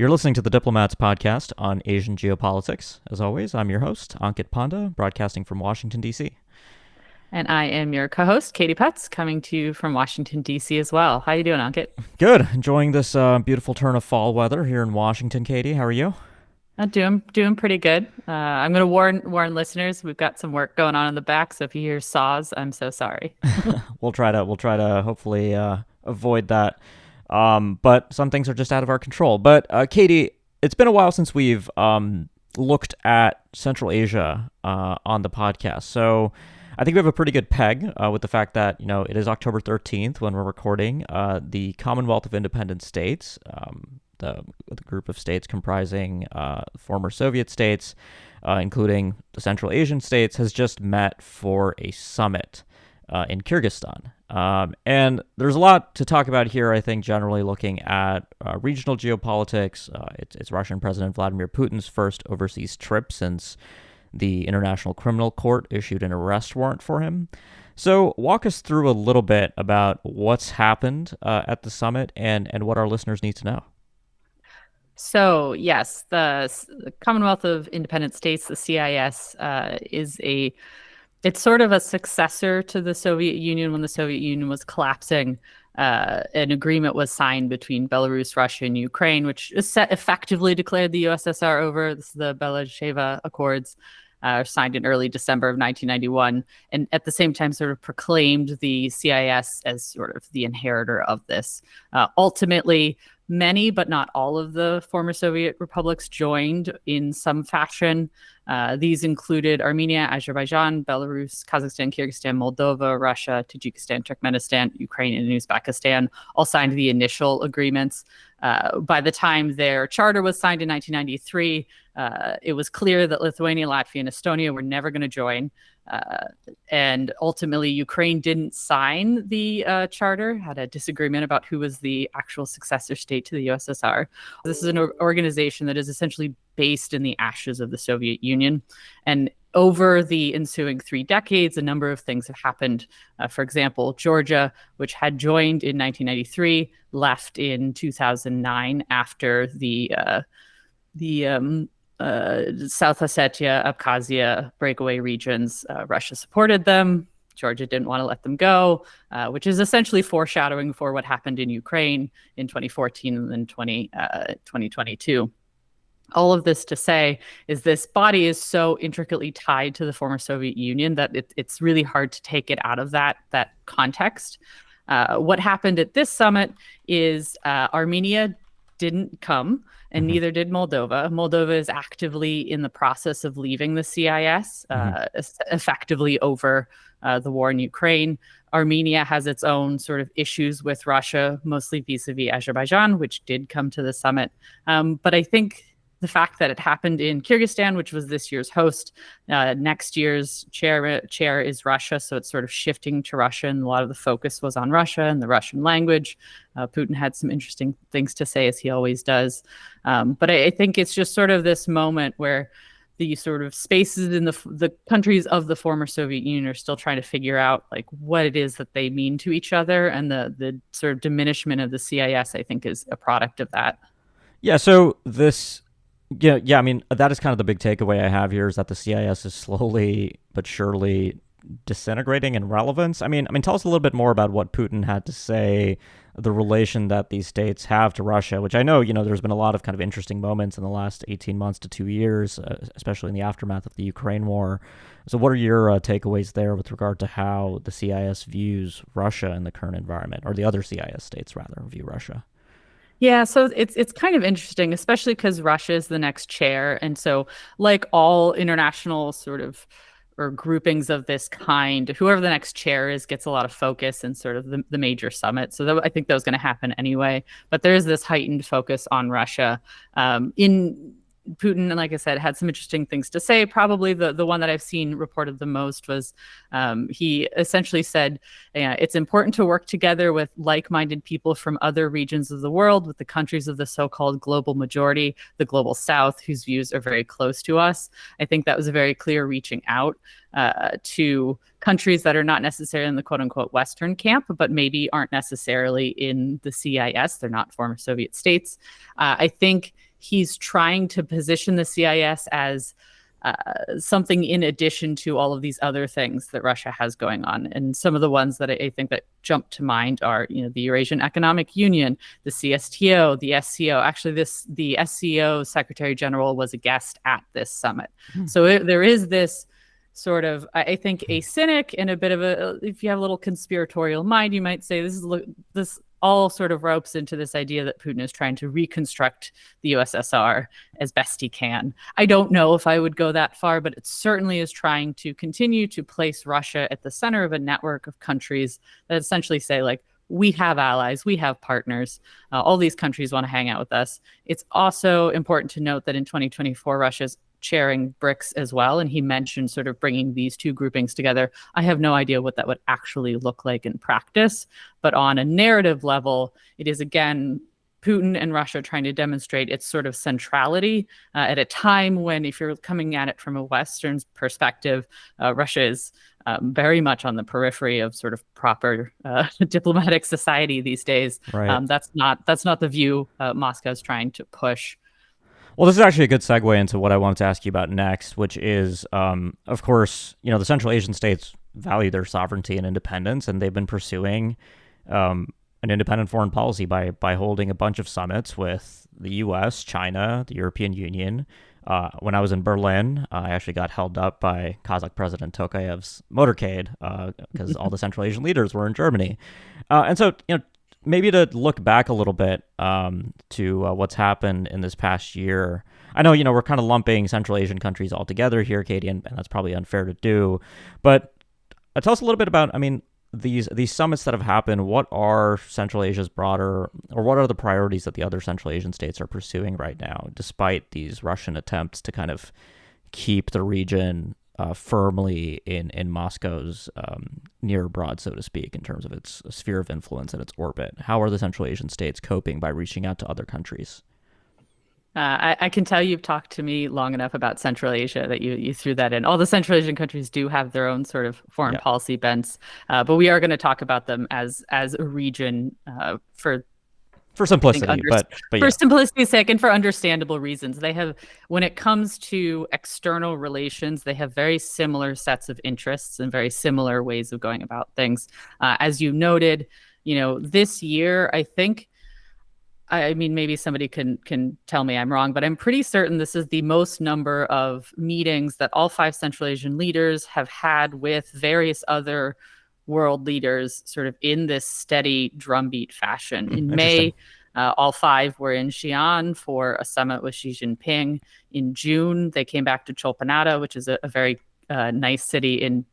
You're listening to the Diplomats podcast on Asian geopolitics. As always, I'm your host, Ankit Panda, broadcasting from Washington, D.C. And I am your co-host, Katie Putz, coming to you from Washington, D.C. as well. How you doing, Ankit? Good. Enjoying this beautiful turn of fall weather here in Washington, Katie. How are you? Doing pretty good. I'm going to warn listeners. We've got some work going on in the back, so if you hear saws, I'm so sorry. We'll try to hopefully avoid that. But some things are just out of our control. But Katie, it's been a while since we've looked at Central Asia on the podcast. So I think we have a pretty good peg with the fact that, it is October 13th when we're recording. The Commonwealth of Independent States, the group of states comprising former Soviet states, including the Central Asian states, has just met for a summit in Kyrgyzstan. And there's a lot to talk about here, I think, generally looking at regional geopolitics. It's Russian President Vladimir Putin's first overseas trip since the International Criminal Court issued an arrest warrant for him. So walk us through a little bit about what's happened at the summit and what our listeners need to know. So, yes, the Commonwealth of Independent States, the CIS, it's sort of a successor to the Soviet Union. When the Soviet Union was collapsing, an agreement was signed between Belarus, Russia, and Ukraine, which effectively declared the USSR over. This is the Belovezh Accords, signed in early December of 1991, and at the same time sort of proclaimed the CIS as sort of the inheritor of this. Ultimately, many, but not all of the former Soviet republics joined in some fashion. These included Armenia, Azerbaijan, Belarus, Kazakhstan, Kyrgyzstan, Moldova, Russia, Tajikistan, Turkmenistan, Ukraine, and Uzbekistan all signed the initial agreements. By the time their charter was signed in 1993, it was clear that Lithuania, Latvia, and Estonia were never going to join. And ultimately, Ukraine didn't sign the charter, had a disagreement about who was the actual successor state to the USSR. This is an organization that is essentially based in the ashes of the Soviet Union. And over the ensuing 3 decades, a number of things have happened. For example, Georgia, which had joined in 1993, left in 2009 after the South Ossetia, Abkhazia breakaway regions. Russia supported them. Georgia didn't want to let them go, which is essentially foreshadowing for what happened in Ukraine in 2014 and then 2022. All of this to say is this body is so intricately tied to the former Soviet Union that it's really hard to take it out of that context. What happened at this summit is Armenia didn't come, and neither did Moldova. Moldova is actively in the process of leaving the CIS, effectively over the war in Ukraine. Armenia has its own sort of issues with Russia, mostly vis-a-vis Azerbaijan, which did come to the summit. But I think the fact that it happened in Kyrgyzstan, which was this year's host, next year's chair is Russia, so it's sort of shifting to Russia, and a lot of the focus was on Russia and the Russian language. Putin had some interesting things to say, as he always does. But I think it's just sort of this moment where the sort of spaces in the countries of the former Soviet Union are still trying to figure out like what it is that they mean to each other, and the sort of diminishment of the CIS, I think, is a product of that. Yeah, so this... Yeah. I mean, that is kind of the big takeaway I have here is that the CIS is slowly but surely disintegrating in relevance. I mean, tell us a little bit more about what Putin had to say, the relation that these states have to Russia, which I know, there's been a lot of kind of interesting moments in the last 18 months to 2 years, especially in the aftermath of the Ukraine war. So what are your takeaways there with regard to how the CIS views Russia in the current environment, or the other CIS states, rather, view Russia? Yeah, so it's kind of interesting, especially because Russia is the next chair. And so like all international sort of or groupings of this kind, whoever the next chair is gets a lot of focus in sort of the major summit. So I think that was going to happen anyway. But there is this heightened focus on Russia. In Putin, and like I said, had some interesting things to say. Probably the one that I've seen reported the most was he essentially said, it's important to work together with like-minded people from other regions of the world, with the countries of the so-called global majority, the global south, whose views are very close to us. I think that was a very clear reaching out to countries that are not necessarily in the quote-unquote Western camp, but maybe aren't necessarily in the CIS. They're not former Soviet states. I think he's trying to position the CIS as something in addition to all of these other things that Russia has going on. And some of the ones that I think that jump to mind are, the Eurasian Economic Union, the CSTO, the SCO. Actually, the SCO Secretary General was a guest at this summit. So there is this sort of, I think, a cynic and a bit of if you have a little conspiratorial mind, you might say this all sort of ropes into this idea that Putin is trying to reconstruct the USSR as best he can. I don't know if I would go that far, but it certainly is trying to continue to place Russia at the center of a network of countries that essentially say, like, we have allies, we have partners, all these countries want to hang out with us. It's also important to note that in 2024, Russia's chairing BRICS as well. And he mentioned sort of bringing these two groupings together. I have no idea what that would actually look like in practice. But on a narrative level, it is, again, Putin and Russia trying to demonstrate its sort of centrality at a time when, if you're coming at it from a Western perspective, Russia is very much on the periphery of sort of proper diplomatic society these days. Right. That's not the view Moscow's trying to push. Well, this is actually a good segue into what I wanted to ask you about next, which is, of course, the Central Asian states value their sovereignty and independence, and they've been pursuing an independent foreign policy by holding a bunch of summits with the U.S., China, the European Union. When I was in Berlin, I actually got held up by Kazakh President Tokayev's motorcade because all the Central Asian leaders were in Germany. And so, maybe to look back a little bit to what's happened in this past year. I know, we're kind of lumping Central Asian countries all together here, Katie, and that's probably unfair to do. But tell us a little bit about, these summits that have happened. What are Central Asia's broader, or what are the priorities that the other Central Asian states are pursuing right now, despite these Russian attempts to kind of keep the region firmly in Moscow's near abroad, so to speak, in terms of its sphere of influence and its orbit? How are the Central Asian states coping by reaching out to other countries? I can tell you've talked to me long enough about Central Asia that you threw that in. All the Central Asian countries do have their own sort of foreign policy bents, but we are going to talk about them as a region for simplicity, but for simplicity's sake and for understandable reasons. They have, when it comes to external relations, they have very similar sets of interests and very similar ways of going about things. As you noted, this year, I think, maybe somebody can tell me I'm wrong, but I'm pretty certain this is the most number of meetings that all 5 Central Asian leaders have had with various other world leaders sort of in this steady drumbeat fashion. In May, all 5 were in Xi'an for a summit with Xi Jinping. In June, they came back to Cholpanata, which is a very nice city in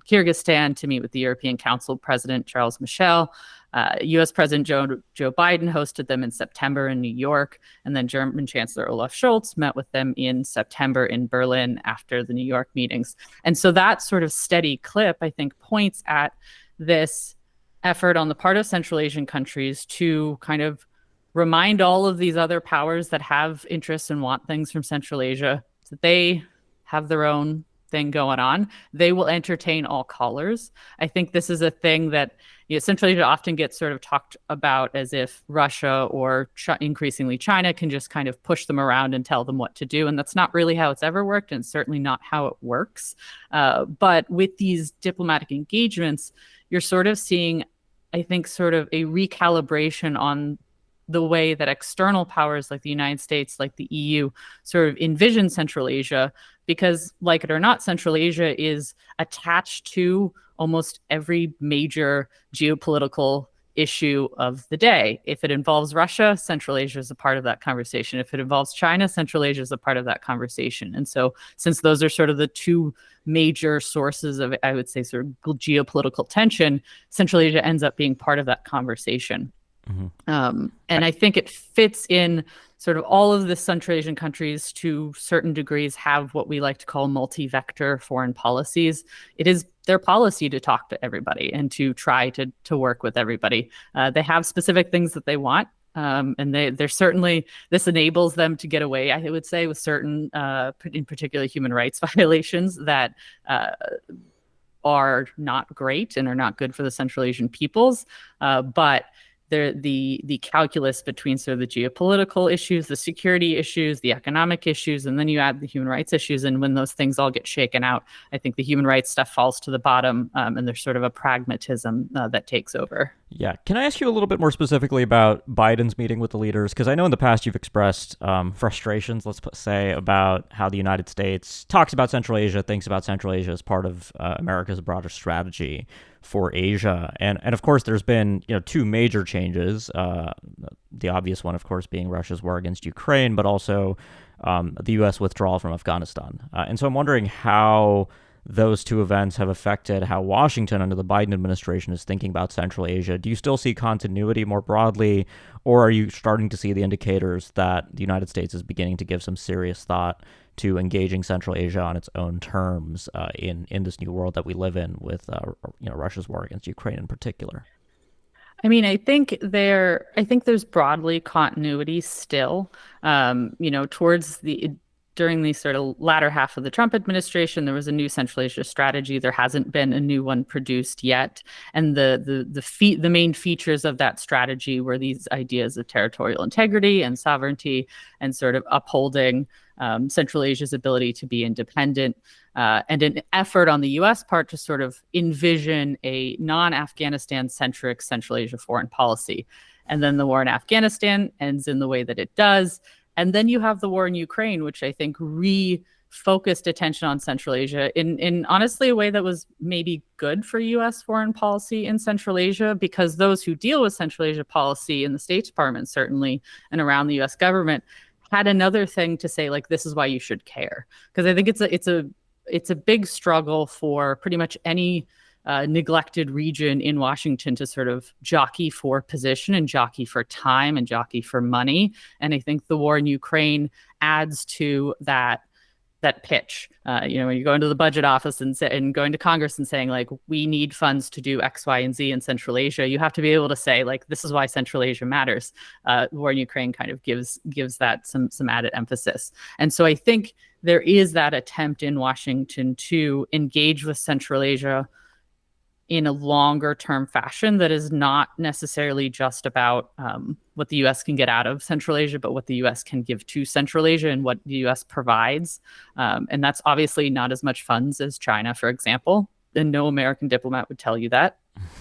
Kyrgyzstan, to meet with the European Council President Charles Michel. U.S. President Joe Biden hosted them in September in New York, and then German Chancellor Olaf Scholz met with them in September in Berlin after the New York meetings. And so that sort of steady clip, I think, points at this effort on the part of Central Asian countries to kind of remind all of these other powers that have interests and want things from Central Asia that they have their own thing going on. They will entertain all callers. I think this is a thing that Central Asia often gets sort of talked about as if Russia or increasingly China can just kind of push them around and tell them what to do. And that's not really how it's ever worked, and certainly not how it works. But with these diplomatic engagements, you're sort of seeing, I think, sort of a recalibration on the way that external powers like the United States, like the EU, sort of envision Central Asia, because, like it or not, Central Asia is attached to almost every major geopolitical issue of the day. If it involves Russia, Central Asia is a part of that conversation. If it involves China, Central Asia is a part of that conversation. And so, since those are sort of the two major sources of, I would say, sort of geopolitical tension, Central Asia ends up being part of that conversation. Mm-hmm. And I think it fits in sort of all of the Central Asian countries to certain degrees have what we like to call multi-vector foreign policies. It is their policy to talk to everybody and to try to work with everybody. They have specific things that they want. And they're certainly, this enables them to get away, I would say, with certain, in particular, human rights violations that are not great and are not good for the Central Asian peoples. But the calculus between sort of the geopolitical issues, the security issues, the economic issues, and then you add the human rights issues. And when those things all get shaken out, I think the human rights stuff falls to the bottom, and there's sort of a pragmatism that takes over. Yeah. Can I ask you a little bit more specifically about Biden's meeting with the leaders? Because I know in the past you've expressed frustrations, let's say, about how the United States talks about Central Asia, thinks about Central Asia as part of America's broader strategy for Asia. And of course, there's been two major changes. The obvious one, of course, being Russia's war against Ukraine, but also the U.S. withdrawal from Afghanistan. And so I'm wondering how those two events have affected how Washington under the Biden administration is thinking about Central Asia. Do you still see continuity more broadly, or are you starting to see the indicators that the United States is beginning to give some serious thought to engaging Central Asia on its own terms in this new world that we live in with Russia's war against Ukraine in particular? I mean, I think there's broadly continuity still. Towards during the sort of latter half of the Trump administration, there was a new Central Asia strategy. There hasn't been a new one produced yet. And the main features of that strategy were these ideas of territorial integrity and sovereignty and sort of upholding Central Asia's ability to be independent, and an effort on the U.S. part to sort of envision a non-Afghanistan centric Central Asia foreign policy. And then the war in Afghanistan ends in the way that it does. And then you have the war in Ukraine, which I think refocused attention on Central Asia in honestly a way that was maybe good for U.S. foreign policy in Central Asia, because those who deal with Central Asia policy in the State Department, certainly, and around the U.S. government, had another thing to say, like, this is why you should care. Because I think it's a big struggle for pretty much any neglected region in Washington to sort of jockey for position and jockey for time and jockey for money. And I think the war in Ukraine adds to that pitch. When you go into the budget office and going to Congress and saying, like, we need funds to do X, Y, and Z in Central Asia, you have to be able to say, like, this is why Central Asia matters. The war in Ukraine kind of gives that some added emphasis. And so I think there is that attempt in Washington to engage with Central Asia in a longer term fashion that is not necessarily just about what the U.S. can get out of Central Asia, but what the U.S. can give to Central Asia and what the U.S. provides. And that's obviously not as much funds as China, for example. And no American diplomat would tell you that.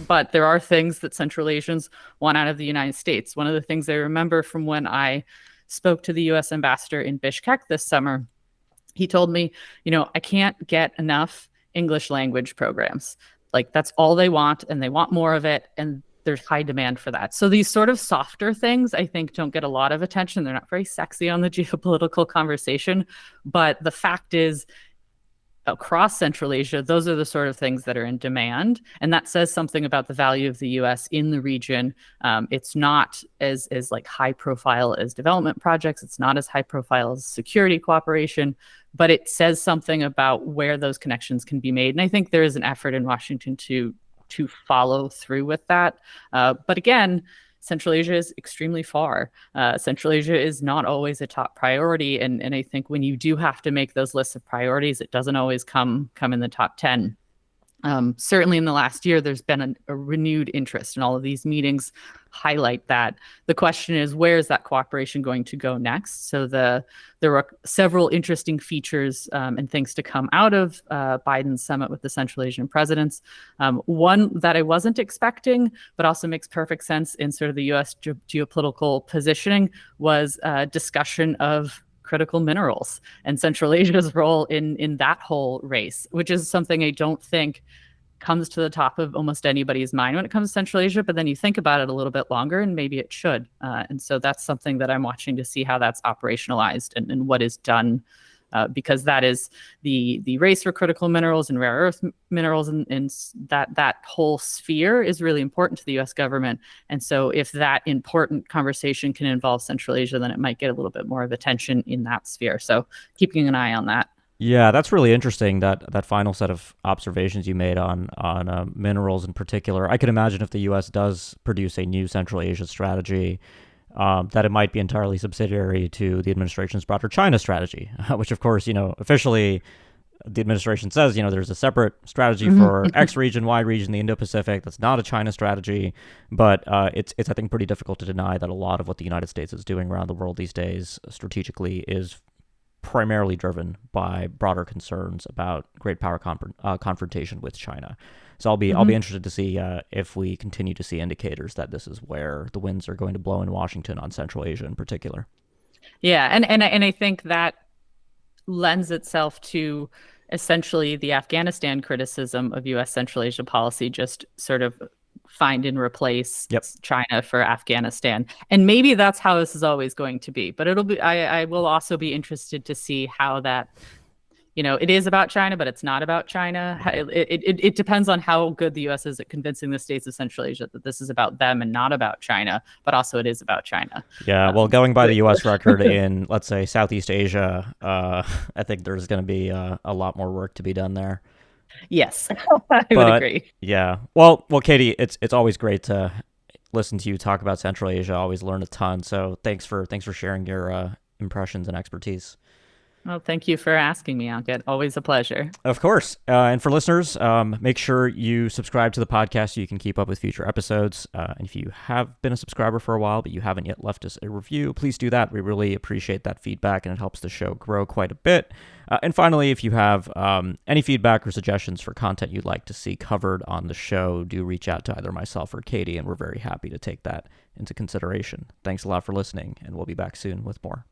But there are things that Central Asians want out of the United States. One of the things I remember from when I spoke to the U.S. ambassador in Bishkek this summer, he told me, I can't get enough English language programs. Like, that's all they want, and they want more of it, and there's high demand for that. So these sort of softer things, I think, don't get a lot of attention. They're not very sexy on the geopolitical conversation. But the fact is, across Central Asia, those are the sort of things that are in demand. And that says something about the value of the U.S. in the region. It's not as like high profile as development projects. It's not as high profile as security cooperation, but it says something about where those connections can be made. And I think there is an effort in Washington to follow through with that. But again, Central Asia is extremely far. Central Asia is not always a top priority. And I think when you do have to make those lists of priorities, it doesn't always come in the top 10. Certainly in the last year, there's been a renewed interest, and all of these meetings highlight that. The question is, where is that cooperation going to go next? So there were several interesting features and things to come out of Biden's summit with the Central Asian presidents. One that I wasn't expecting, but also makes perfect sense in sort of the U.S. geopolitical positioning, was a discussion of critical minerals and Central Asia's role in that whole race, which is something I don't think comes to the top of almost anybody's mind when it comes to Central Asia, but then you think about it a little bit longer and maybe it should. And so that's something that I'm watching to see how that's operationalized and what is done, because that is the race for critical minerals and rare earth minerals, and that whole sphere is really important to the U.S. government. And so if that important conversation can involve Central Asia, then it might get a little bit more of attention in that sphere. So keeping an eye on that. Yeah, that's really interesting, that final set of observations you made on minerals in particular. I could imagine if the U.S. does produce a new Central Asia strategy, that it might be entirely subsidiary to the administration's broader China strategy, which, of course, officially the administration says, there's a separate strategy for X region, Y region, the Indo-Pacific. That's not a China strategy, but it's I think pretty difficult to deny that a lot of what the United States is doing around the world these days strategically is primarily driven by broader concerns about great power confrontation with China. So I'll be interested to see if we continue to see indicators that this is where the winds are going to blow in Washington on Central Asia in particular. Yeah, and I think that lends itself to essentially the Afghanistan criticism of U.S. Central Asia policy, just sort of find and replace China for Afghanistan. And maybe that's how this is always going to be. But I will also be interested to see how that, it is about China, but it's not about China. It depends on how good the U.S. is at convincing the states of Central Asia that this is about them and not about China, but also it is about China. Yeah, well, going by the U.S. record in, let's say, Southeast Asia, I think there's going to be a lot more work to be done there. Yes, I would agree. Yeah. Well, Katie, it's always great to listen to you talk about Central Asia. I always learn a ton. So thanks for sharing your impressions and expertise. Well, thank you for asking me, Ankit. Always a pleasure. Of course. And for listeners, make sure you subscribe to the podcast so you can keep up with future episodes. And if you have been a subscriber for a while, but you haven't yet left us a review, please do that. We really appreciate that feedback, and it helps the show grow quite a bit. And finally, if you have any feedback or suggestions for content you'd like to see covered on the show, do reach out to either myself or Katie, and we're very happy to take that into consideration. Thanks a lot for listening, and we'll be back soon with more.